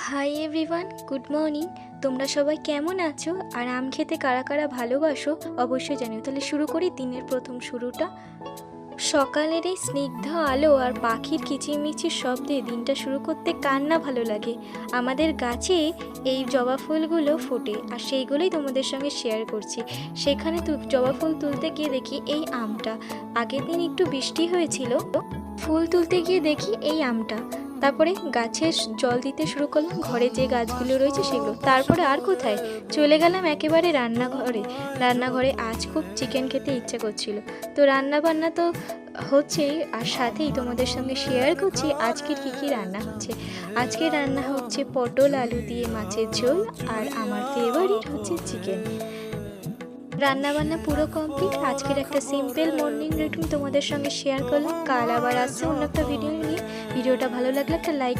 Hi everyone, good morning. তোমরা সবাই কেমন আছো? আর আম খেতে কারা কারা ভালোবাসো অবশ্যই জানিও। তাহলে শুরু করি দিনের প্রথম শুরুটা। সকালের এই স্নিগ্ধ আলো আর পাখির কিচিরমিচির শব্দে দিনটা শুরু করতে কার না ভালো লাগে। আমাদের গাছে এই জবা ফুলগুলো ফোটে আর সেইগুলোই তোমাদের সঙ্গে শেয়ার করছি। সেখানে জবা ফুল তুলতে গিয়ে দেখি এই আমটা। আগের দিন একটু বৃষ্টি হয়েছিল, ফুল তুলতে গিয়ে দেখি এই আমটা। তারপরে গাছে জল দিতে শুরু করলাম, ঘরে যে গাছগুলো রয়েছে সেগুলো। তারপরে আর কোথায়, চলে গেলাম একেবারে রান্নাঘরে আজ খুব চিকেন খেতে ইচ্ছে করছিল। তো রান্না বান্না তো হচ্ছেই, আর সাথেই তোমাদের সঙ্গে শেয়ার করছি আজকের কী রান্না হচ্ছে। আজকে রান্না হচ্ছে পটল আলু দিয়ে মাছের ঝোল, আর আমার ফেভারিট হচ্ছে চিকেন। রান্নাবান্না পুরো কমপ্লিট। আজকের একটা সিম্পল মর্নিং রুটিন তোমাদের সঙ্গে শেয়ার করলাম। কাল আবার আসছে অন্য একটা ভিডিও নিয়ে। ভিডিওটা ভালো লাগলে একটা লাইক